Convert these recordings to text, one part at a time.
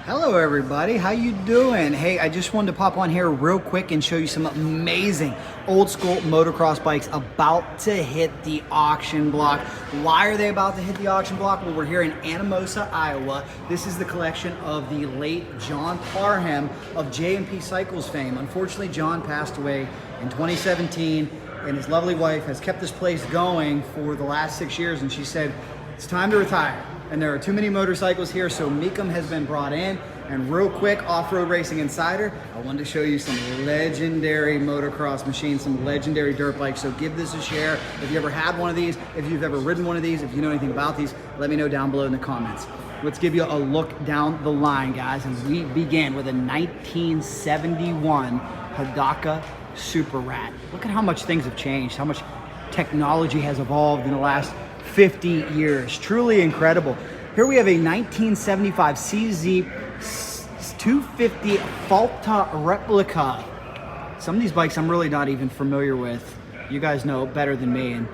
Hello everybody, how you doing? Hey, I just wanted to pop on here real quick and show you some amazing old school motocross bikes about to hit the auction block. Why are they about to hit the auction block? Well, we're here in Anamosa, Iowa. This is the collection of the late John Parham of J&P Cycles fame. Unfortunately, John passed away in 2017 and his lovely wife has kept this place going for the last 6 years, and she said, it's time to retire. And there are too many motorcycles here, so Meekum has been brought in. And real quick, Off-Road Racing Insider, I wanted to show you some legendary motocross machines, some legendary dirt bikes. So give this a share. If you ever had one of these, if you've ever ridden one of these, if you know anything about these, let me know down below in the comments. Let's give you a look down the line, guys. And we begin with a 1971 Hidaka Super Rat. Look at how much things have changed, how much technology has evolved in the last 50 years. Truly incredible. Here we have a 1975 CZ 250 Falta replica. Some of these bikes I'm really not even familiar with. You guys know better than me, and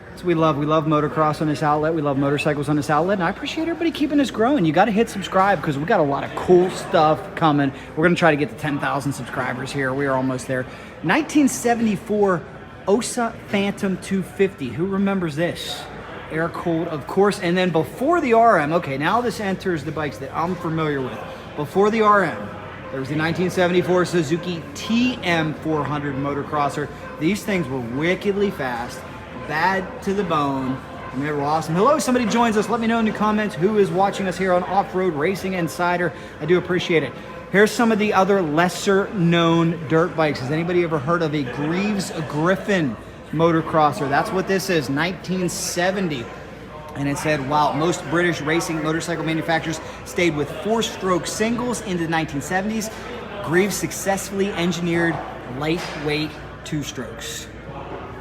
that's what we love. We love motocross on this outlet. We love motorcycles on this outlet, and I appreciate everybody keeping this growing. You got to hit subscribe because we got a lot of cool stuff coming. We're going to try to get to 10,000 subscribers here. We are almost there. 1974 Osa Phantom 250. Who remembers this? Air cooled, of course. And then before the RM, okay, now this enters the bikes that I'm familiar with. Before the RM, there was the 1974 Suzuki TM400 motocrosser. These things were wickedly fast, bad to the bone, and they were awesome. Hello, somebody joins us. Let me know in the comments who is watching us here on Off-Road Racing Insider. I do appreciate it. Here's some of the other lesser known dirt bikes. Has anybody ever heard of a Greaves Griffin motocrosser? That's what this is, 1970. And it said, wow, most British racing motorcycle manufacturers stayed with four-stroke singles into the 1970s. Greaves successfully engineered lightweight two-strokes.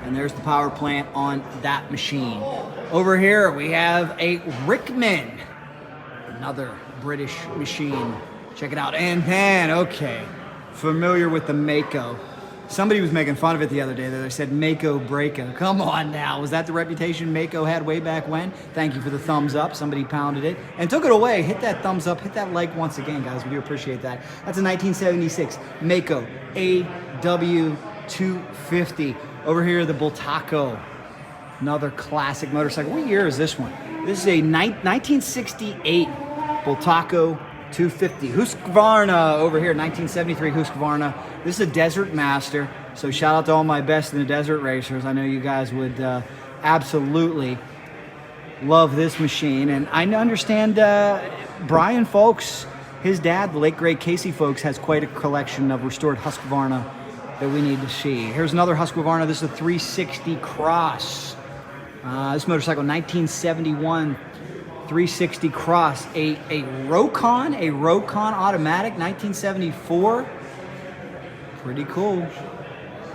And there's the power plant on that machine. Over here we have a Rickman, another British machine. Check it out. And then, okay, familiar with the Mako. Somebody was making fun of it the other day. They said Mako Breako. Come on now. Was that the reputation Mako had way back when? Thank you for the thumbs up. Somebody pounded it and took it away. Hit that thumbs up. Hit that like once again, guys. We do appreciate that. That's a 1976 Mako AW250. Over here, the Bultaco. Another classic motorcycle. What year is this one? This is a 1968 Bultaco 250. Husqvarna over here, 1973 Husqvarna. This is a Desert Master, so shout out to all my best in the desert racers. I know you guys would absolutely love this machine. And I understand Brian Folks, his dad, the late great Casey Folks, has quite a collection of restored Husqvarna that we need to see. Here's another Husqvarna. This is a 360 Cross. This motorcycle, 1971 360 Cross, a Rokon automatic, 1974. Pretty cool.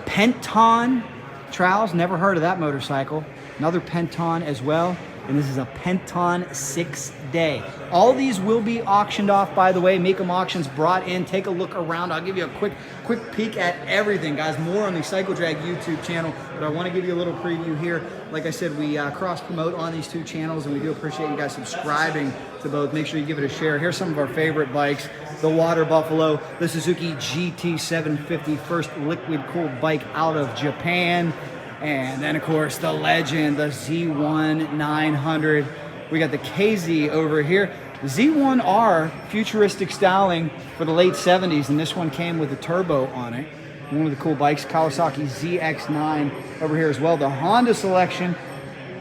Penton trowels, never heard of that motorcycle. Another Penton as well, and this is a Penton 6-day. All these will be auctioned off, by the way. Meekum Auctions brought in. Take a look around. I'll give you a quick peek at everything, guys. More on the Cycle Drag YouTube channel, but I want to give you a little preview here. Like I said, we cross-promote on these two channels, and we do appreciate you guys subscribing to both. Make sure you give it a share. Here's some of our favorite bikes. The Water Buffalo, the Suzuki GT750, first liquid-cooled bike out of Japan. And then, of course, the legend, the Z1 900. We got the KZ over here. The Z1R, futuristic styling for the late 70s, and this one came with a turbo on it. One of the cool bikes, Kawasaki ZX9 over here as well. The Honda selection,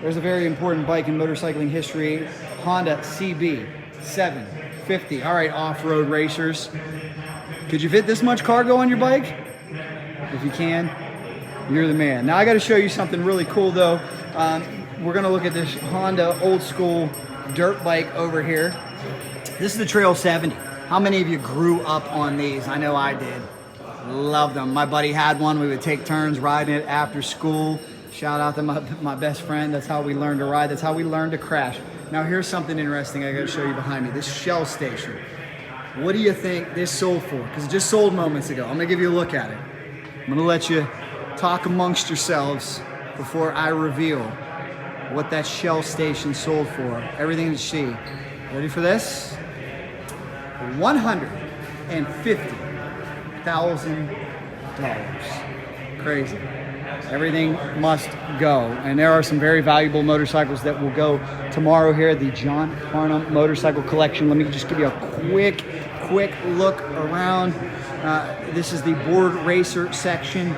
there's a very important bike in motorcycling history, Honda CB750. All right, off-road racers. Could you fit this much cargo on your bike? If you can, you're the man. Now I got to show you something really cool though. We're going to look at this Honda old school dirt bike over here. This is the Trail 70. How many of you grew up on these? I know I did. Love them. My buddy had one. We would take turns riding it after school. Shout out to my best friend. That's how we learned to ride. That's how we learned to crash. Now here's something interesting I got to show you behind me. This Shell station. What do you think this sold for? Because it just sold moments ago. I'm going to give you a look at it. I'm going to let you talk amongst yourselves before I reveal what that Shell station sold for. Everything to see. Ready for this? $150,000. Crazy. Everything must go. And there are some very valuable motorcycles that will go tomorrow here at the John Parham Motorcycle Collection. Let me just give you a quick look around. This is the board racer section.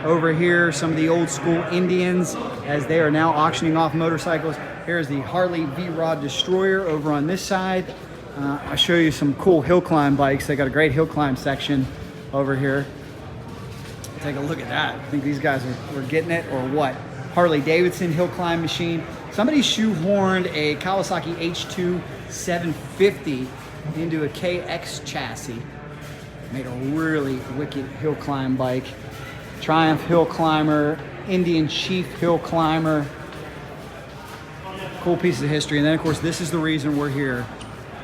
Over here, some of the old school Indians as they are now auctioning off motorcycles. Here's the Harley V-Rod Destroyer over on this side. I'll show you some cool hill climb bikes. They got a great hill climb section over here. Take a look at that. I think these guys were getting it or what? Harley Davidson hill climb machine. Somebody shoehorned a Kawasaki H2 750 into a KX chassis. Made a really wicked hill climb bike. Triumph hill climber, Indian Chief hill climber. Cool pieces of history. And then of course, this is the reason we're here.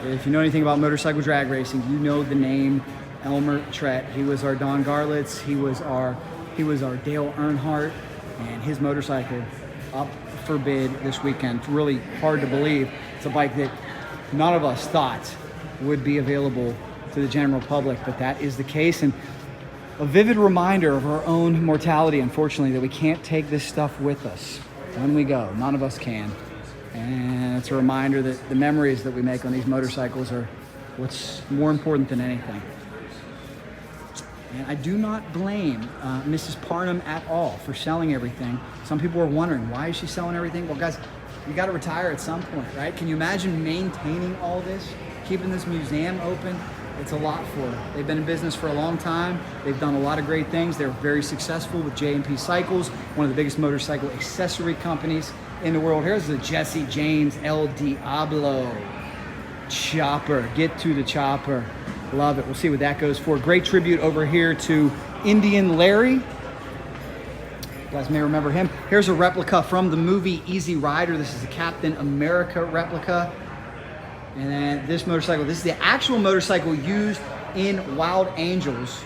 If you know anything about motorcycle drag racing, you know the name Elmer Trett. He was our Don Garlitz. He was our Dale Earnhardt, and his motorcycle up for bid this weekend. It's really hard to believe. It's a bike that none of us thought would be available to the general public, but that is the case. And a vivid reminder of our own mortality, unfortunately, that we can't take this stuff with us when we go. None of us can. And it's a reminder that the memories that we make on these motorcycles are what's more important than anything. And I do not blame Mrs. Parham at all for selling everything. Some people are wondering, why is she selling everything? Well, guys, you got to retire at some point, right? Can you imagine maintaining all this, keeping this museum open? It's a lot for them. They've been in business for a long time. They've done a lot of great things. They're very successful with J&P Cycles, one of the biggest motorcycle accessory companies in the world. Here's the Jesse James El Diablo chopper. Get to the chopper. Love it. We'll see what that goes for. Great tribute over here to Indian Larry. You guys may remember him. Here's a replica from the movie Easy Rider. This is a Captain America replica. And then this motorcycle, this is the actual motorcycle used in Wild Angels,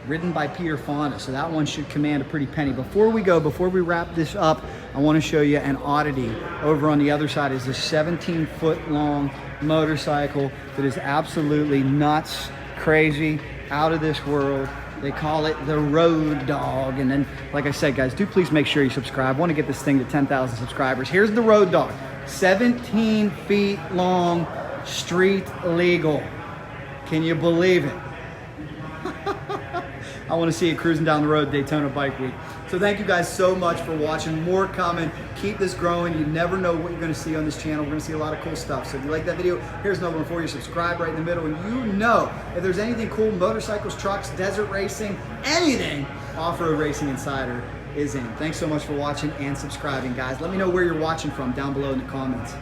ridden by Peter Fonda. So that one should command a pretty penny. Before we wrap this up, I want to show you an oddity. Over on the other side is this 17-foot long motorcycle that is absolutely nuts, crazy, out of this world. They call it the Road Dog. And then, like I said, guys, do please make sure you subscribe. I want to get this thing to 10,000 subscribers. Here's the Road Dog, 17 feet long, street legal. Can you believe it? I want to see it cruising down the road Daytona Bike Week. So thank you guys so much for watching. More coming. Keep this growing. You never know what you're going to see on this channel. We're going to see a lot of cool stuff. So if you like that video, here's another one for you. Subscribe right in the middle. And you know, if there's anything cool, motorcycles, trucks, desert racing, anything, Off-Road Racing Insider is in. Thanks so much for watching and subscribing, guys. Let me know where you're watching from down below in the comments.